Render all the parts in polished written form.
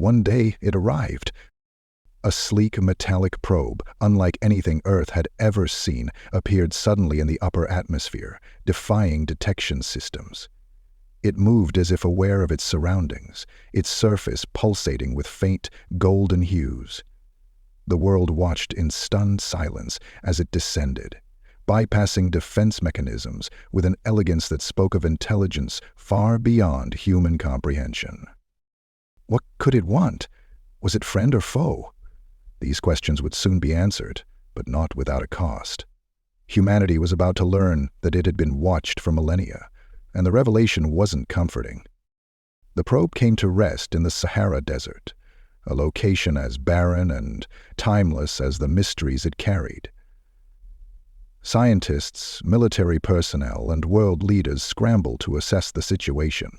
one day it arrived. A sleek metallic probe, unlike anything Earth had ever seen, appeared suddenly in the upper atmosphere, defying detection systems. It moved as if aware of its surroundings, its surface pulsating with faint, golden hues. The world watched in stunned silence as it descended, bypassing defense mechanisms with an elegance that spoke of intelligence far beyond human comprehension. What could it want? Was it friend or foe? These questions would soon be answered, but not without a cost. Humanity was about to learn that it had been watched for millennia, and the revelation wasn't comforting. The probe came to rest in the Sahara Desert, a location as barren and timeless as the mysteries it carried. Scientists, military personnel, and world leaders scrambled to assess the situation.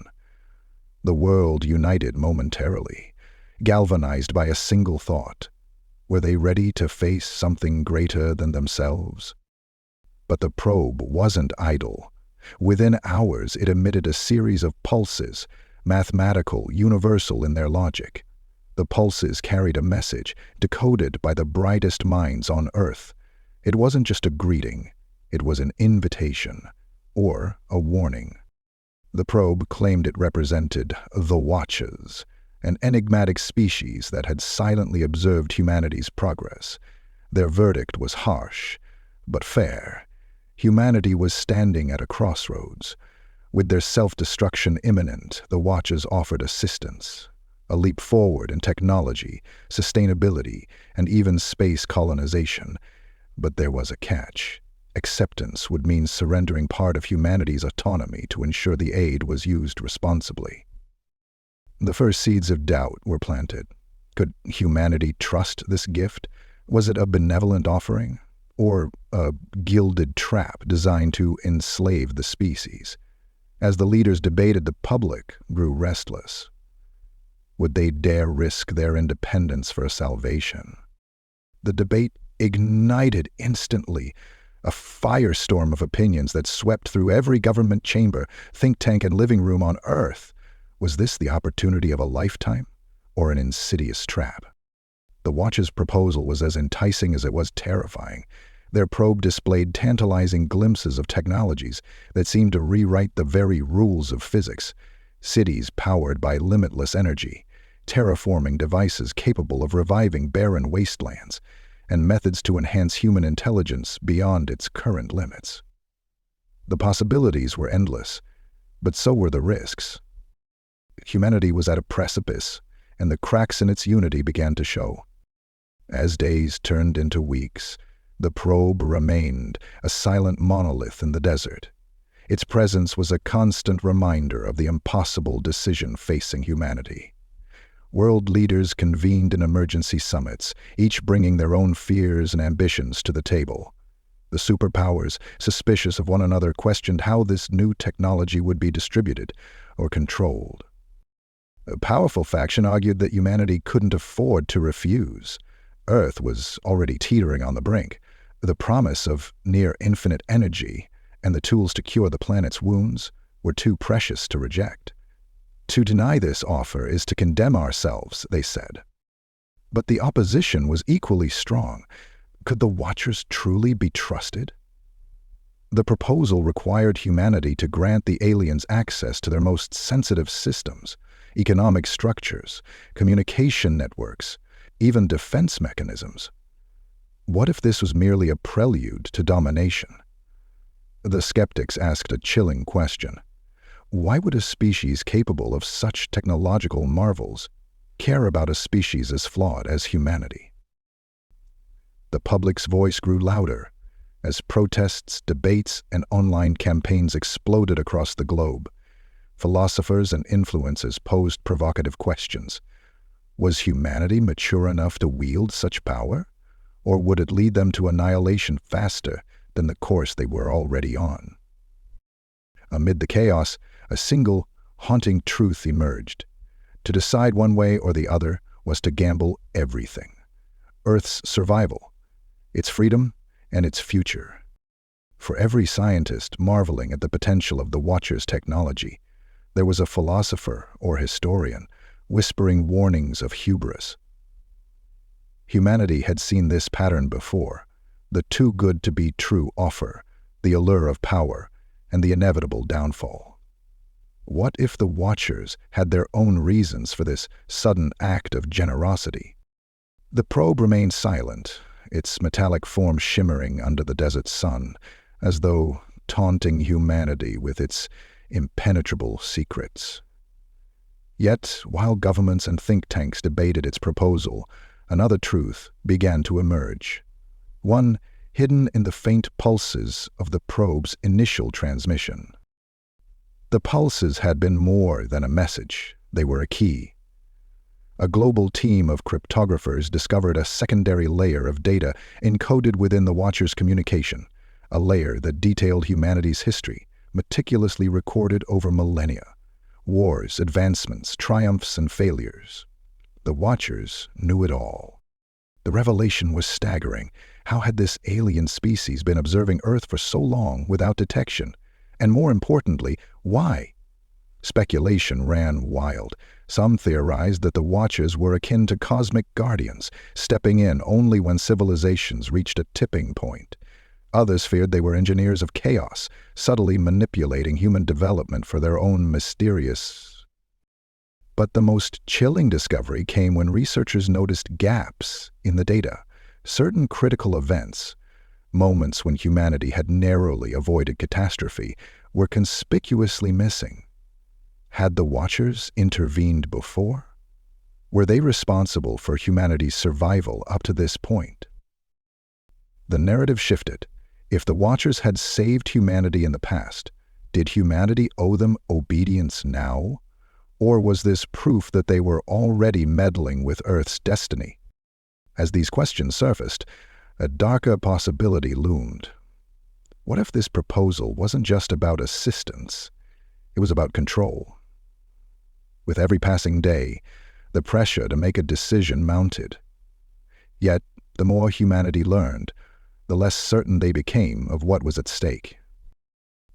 The world united momentarily, galvanized by a single thought. Were they ready to face something greater than themselves? But the probe wasn't idle. Within hours, it emitted a series of pulses, mathematical, universal in their logic. The pulses carried a message, decoded by the brightest minds on Earth. It wasn't just a greeting, it was an invitation, or a warning. The probe claimed it represented the Watchers, an enigmatic species that had silently observed humanity's progress. Their verdict was harsh, but fair. Humanity was standing at a crossroads. With their self-destruction imminent, the Watchers offered assistance. A leap forward in technology, sustainability, and even space colonization. But there was a catch. Acceptance would mean surrendering part of humanity's autonomy to ensure the aid was used responsibly. The first seeds of doubt were planted. Could humanity trust this gift? Was it a benevolent offering? Or a gilded trap designed to enslave the species? As the leaders debated, the public grew restless. Would they dare risk their independence for salvation? The debate ignited instantly, a firestorm of opinions that swept through every government chamber, think tank, and living room on Earth. Was this the opportunity of a lifetime, or an insidious trap? The Watch's proposal was as enticing as it was terrifying. Their probe displayed tantalizing glimpses of technologies that seemed to rewrite the very rules of physics. Cities powered by limitless energy, terraforming devices capable of reviving barren wastelands, and methods to enhance human intelligence beyond its current limits. The possibilities were endless, but so were the risks. Humanity was at a precipice, and the cracks in its unity began to show. As days turned into weeks, the probe remained a silent monolith in the desert. Its presence was a constant reminder of the impossible decision facing humanity. World leaders convened in emergency summits, each bringing their own fears and ambitions to the table. The superpowers, suspicious of one another, questioned how this new technology would be distributed or controlled. A powerful faction argued that humanity couldn't afford to refuse. Earth was already teetering on the brink. The promise of near-infinite energy and the tools to cure the planet's wounds were too precious to reject. To deny this offer is to condemn ourselves, they said. But the opposition was equally strong. Could the Watchers truly be trusted? The proposal required humanity to grant the aliens access to their most sensitive systems, economic structures, communication networks, even defense mechanisms. What if this was merely a prelude to domination? The skeptics asked a chilling question. Why would a species capable of such technological marvels care about a species as flawed as humanity? The public's voice grew louder as protests, debates, and online campaigns exploded across the globe. Philosophers and influencers posed provocative questions. Was humanity mature enough to wield such power? Or would it lead them to annihilation faster than the course they were already on? Amid the chaos, a single, haunting truth emerged. To decide one way or the other was to gamble everything. Earth's survival, its freedom, and its future. For every scientist marveling at the potential of the Watchers' technology, there was a philosopher or historian whispering warnings of hubris. Humanity had seen this pattern before: the too good to be true offer, the allure of power, and the inevitable downfall. What if the Watchers had their own reasons for this sudden act of generosity? The probe remained silent, its metallic form shimmering under the desert sun, as though taunting humanity with its impenetrable secrets. Yet, while governments and think tanks debated its proposal, another truth began to emerge, one hidden in the faint pulses of the probe's initial transmission. The pulses had been more than a message, they were a key. A global team of cryptographers discovered a secondary layer of data encoded within the Watcher's communication, a layer that detailed humanity's history, meticulously recorded over millennia. Wars, advancements, triumphs, and failures. The Watchers knew it all. The revelation was staggering. How had this alien species been observing Earth for so long without detection? And more importantly, why? Speculation ran wild. Some theorized that the Watchers were akin to cosmic guardians, stepping in only when civilizations reached a tipping point. Others feared they were engineers of chaos, subtly manipulating human development for their own mysterious. But the most chilling discovery came when researchers noticed gaps in the data. Certain critical events, moments when humanity had narrowly avoided catastrophe, were conspicuously missing. Had the Watchers intervened before? Were they responsible for humanity's survival up to this point? The narrative shifted. If the Watchers had saved humanity in the past, did humanity owe them obedience now? Or was this proof that they were already meddling with Earth's destiny? As these questions surfaced, a darker possibility loomed. What if this proposal wasn't just about assistance? It was about control. With every passing day, the pressure to make a decision mounted. Yet, the more humanity learned, the less certain they became of what was at stake.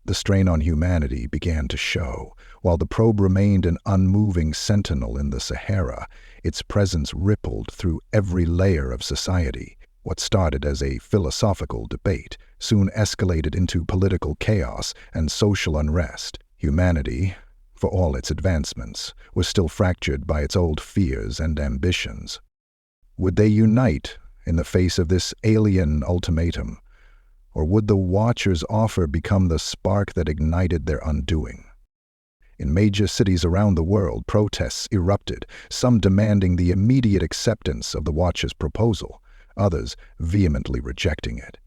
The strain on humanity began to show. While the probe remained an unmoving sentinel in the Sahara, its presence rippled through every layer of society. What started as a philosophical debate soon escalated into political chaos and social unrest. Humanity, for all its advancements, was still fractured by its old fears and ambitions. Would they unite in the face of this alien ultimatum? Or would the Watchers' offer become the spark that ignited their undoing? In major cities around the world, protests erupted, some demanding the immediate acceptance of the Watchers' proposal, others vehemently rejecting it.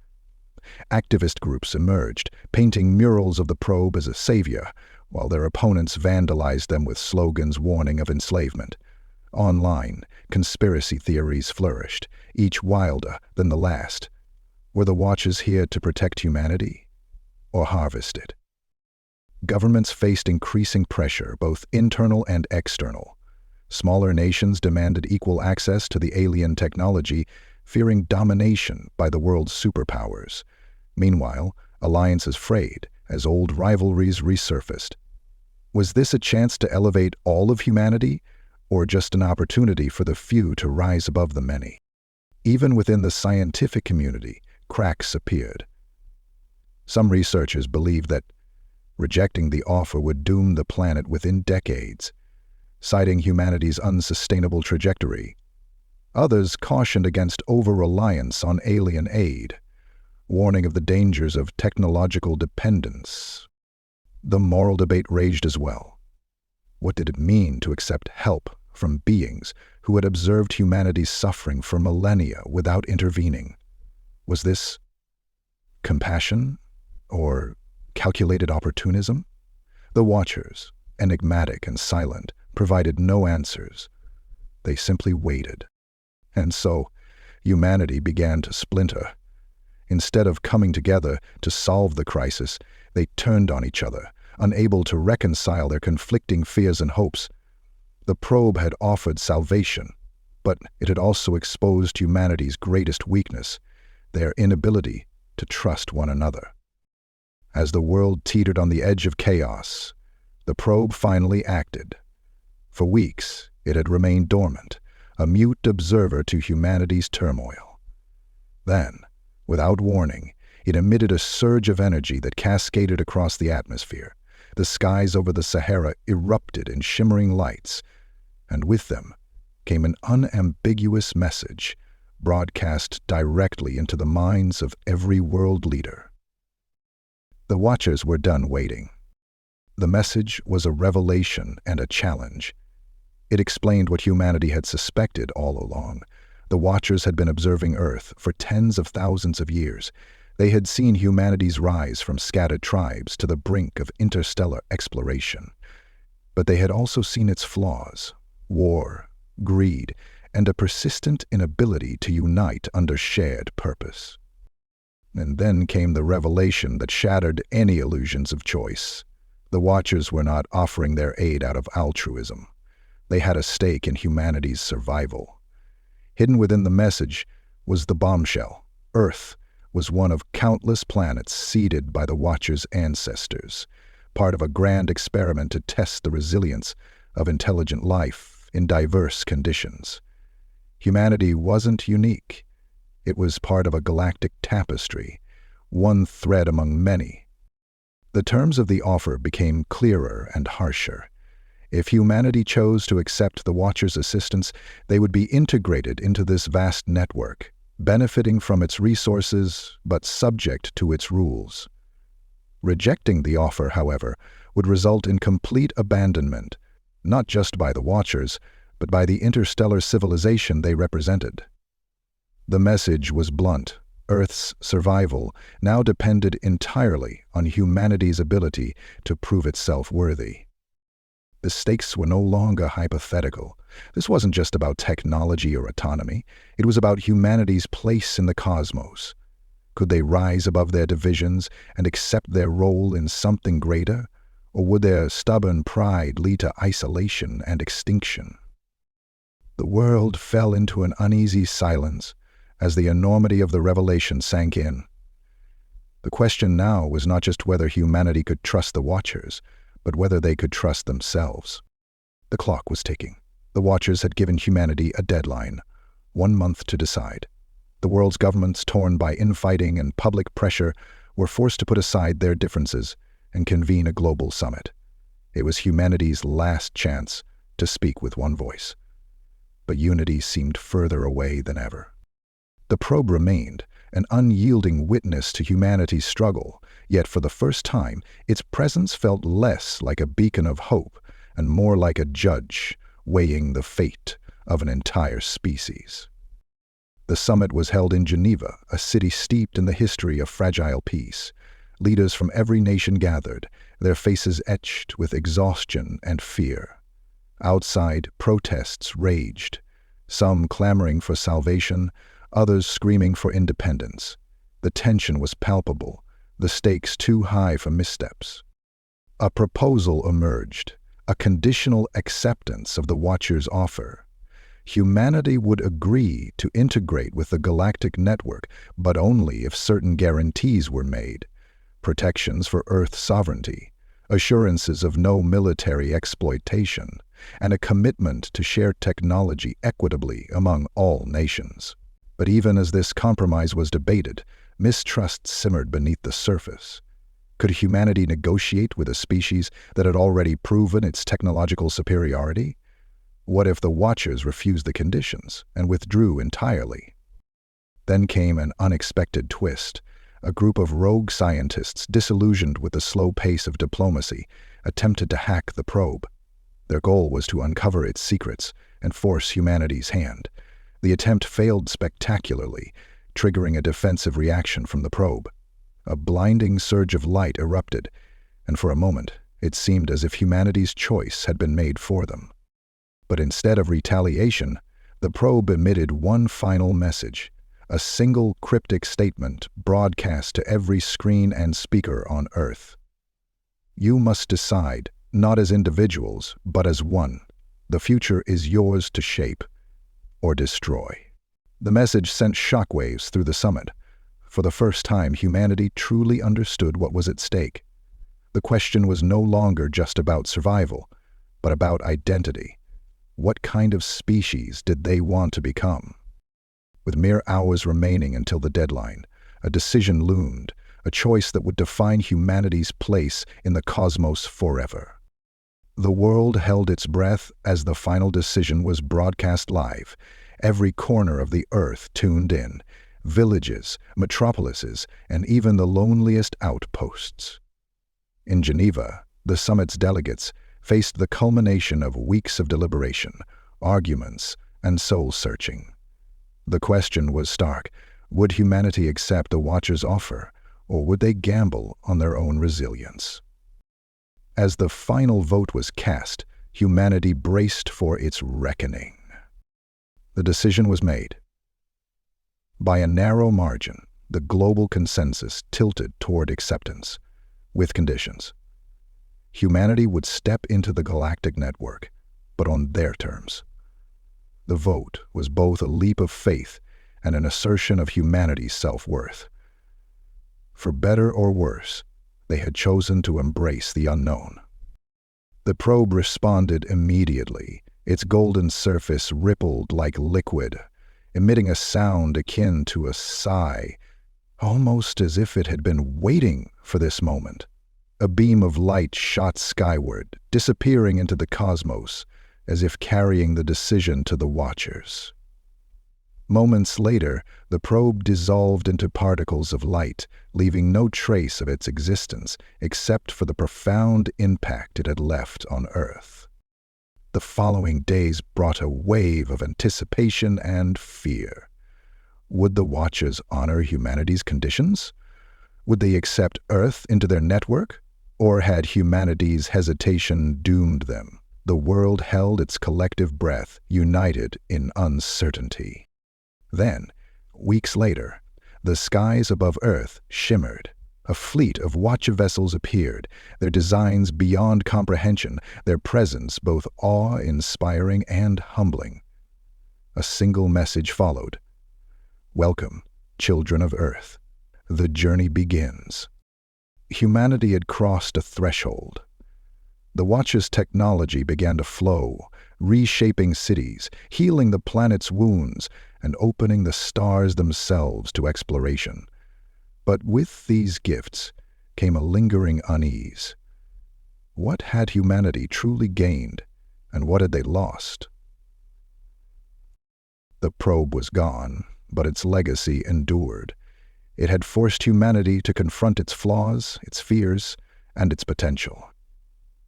Activist groups emerged, painting murals of the probe as a savior, while their opponents vandalized them with slogans warning of enslavement. Online, conspiracy theories flourished, each wilder than the last. Were the Watchers here to protect humanity or harvest it? Governments faced increasing pressure, both internal and external. Smaller nations demanded equal access to the alien technology, fearing domination by the world's superpowers. Meanwhile, alliances frayed as old rivalries resurfaced. Was this a chance to elevate all of humanity, or just an opportunity for the few to rise above the many? Even within the scientific community, cracks appeared. Some researchers believed that rejecting the offer would doom the planet within decades, citing humanity's unsustainable trajectory. Others cautioned against over-reliance on alien aid, warning of the dangers of technological dependence. The moral debate raged as well. What did it mean to accept help from beings who had observed humanity's suffering for millennia without intervening? Was this compassion or calculated opportunism? The Watchers, enigmatic and silent, provided no answers. They simply waited. And so, humanity began to splinter. Instead of coming together to solve the crisis, they turned on each other, unable to reconcile their conflicting fears and hopes. The probe had offered salvation, but it had also exposed humanity's greatest weakness, their inability to trust one another. As the world teetered on the edge of chaos, the probe finally acted. For weeks, It had remained dormant, a mute observer to humanity's turmoil. Then, without warning, it emitted a surge of energy that cascaded across the atmosphere. The skies over the Sahara erupted in shimmering lights, and with them came an unambiguous message, broadcast directly into the minds of every world leader. The Watchers were done waiting. The message was a revelation and a challenge. It explained what humanity had suspected all along. The Watchers had been observing Earth for tens of thousands of years. They had seen humanity's rise from scattered tribes to the brink of interstellar exploration. But they had also seen its flaws: war, greed, and a persistent inability to unite under shared purpose. And then came the revelation that shattered any illusions of choice. The Watchers were not offering their aid out of altruism. They had a stake in humanity's survival. Hidden within the message was the bombshell. Earth was one of countless planets seeded by the Watchers' ancestors, part of a grand experiment to test the resilience of intelligent life in diverse conditions. Humanity wasn't unique. It was part of a galactic tapestry, one thread among many. The terms of the offer became clearer and harsher. If humanity chose to accept the Watchers' assistance, they would be integrated into this vast network, benefiting from its resources but subject to its rules. Rejecting the offer, however, would result in complete abandonment, not just by the Watchers, but by the interstellar civilization they represented. The message was blunt. Earth's survival now depended entirely on humanity's ability to prove itself worthy. The stakes were no longer hypothetical. This wasn't just about technology or autonomy. It was about humanity's place in the cosmos. Could they rise above their divisions and accept their role in something greater? Or would their stubborn pride lead to isolation and extinction? The world fell into an uneasy silence as the enormity of the revelation sank in. The question now was not just whether humanity could trust the Watchers, but whether they could trust themselves. The clock was ticking. The Watchers had given humanity a deadline, 1 month to decide. The world's governments, torn by infighting and public pressure, were forced to put aside their differences and convene a global summit. It was humanity's last chance to speak with one voice. But unity seemed further away than ever. The probe remained, an unyielding witness to humanity's struggle, yet for the first time, its presence felt less like a beacon of hope and more like a judge weighing the fate of an entire species. The summit was held in Geneva, a city steeped in the history of fragile peace. Leaders from every nation gathered, their faces etched with exhaustion and fear. Outside, protests raged, some clamoring for salvation, others screaming for independence. The tension was palpable, the stakes too high for missteps. A proposal emerged, a conditional acceptance of the Watchers' offer. Humanity would agree to integrate with the galactic network, but only if certain guarantees were made: protections for Earth sovereignty, assurances of no military exploitation, and a commitment to share technology equitably among all nations. But even as this compromise was debated, mistrust simmered beneath the surface. Could humanity negotiate with a species that had already proven its technological superiority? What if the Watchers refused the conditions and withdrew entirely? Then came an unexpected twist. A group of rogue scientists, disillusioned with the slow pace of diplomacy, attempted to hack the probe. Their goal was to uncover its secrets and force humanity's hand. The attempt failed spectacularly, triggering a defensive reaction from the probe. A blinding surge of light erupted, and for a moment it seemed as if humanity's choice had been made for them. But instead of retaliation, the probe emitted one final message, a single cryptic statement broadcast to every screen and speaker on Earth. You must decide, not as individuals, but as one. The future is yours to shape or destroy. The message sent shockwaves through the summit. For the first time, humanity truly understood what was at stake. The question was no longer just about survival, but about identity. What kind of species did they want to become? With mere hours remaining until the deadline, a decision loomed, a choice that would define humanity's place in the cosmos forever. The world held its breath as the final decision was broadcast live. Every corner of the earth tuned in, villages, metropolises, and even the loneliest outposts. In Geneva, the summit's delegates faced the culmination of weeks of deliberation, arguments, and soul-searching. The question was stark: would humanity accept the Watchers' offer, or would they gamble on their own resilience? As the final vote was cast, humanity braced for its reckoning. The decision was made. By a narrow margin, the global consensus tilted toward acceptance, with conditions. Humanity would step into the galactic network, but on their terms. The vote was both a leap of faith and an assertion of humanity's self-worth. For better or worse, they had chosen to embrace the unknown. The probe responded immediately. Its golden surface rippled like liquid, emitting a sound akin to a sigh, almost as if it had been waiting for this moment. A beam of light shot skyward, disappearing into the cosmos, as if carrying the decision to the Watchers. Moments later, the probe dissolved into particles of light, leaving no trace of its existence except for the profound impact it had left on Earth. The following days brought a wave of anticipation and fear. Would the Watchers honor humanity's conditions? Would they accept Earth into their network? Or had humanity's hesitation doomed them? The world held its collective breath, united in uncertainty. Then, weeks later, the skies above Earth shimmered. A fleet of Watcher vessels appeared, their designs beyond comprehension, their presence both awe-inspiring and humbling. A single message followed. Welcome, children of Earth. The journey begins. Humanity had crossed a threshold. The Watchers' technology began to flow, reshaping cities, healing the planet's wounds, and opening the stars themselves to exploration. But with these gifts came a lingering unease. What had humanity truly gained, and what had they lost? The probe was gone, but its legacy endured. It had forced humanity to confront its flaws, its fears, and its potential.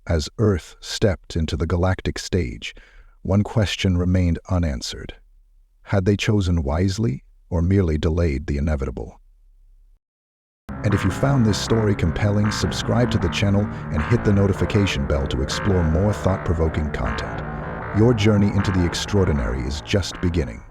As Earth stepped into the galactic stage, one question remained unanswered. Had they chosen wisely, or merely delayed the inevitable? And if you found this story compelling, subscribe to the channel and hit the notification bell to explore more thought-provoking content. Your journey into the extraordinary is just beginning.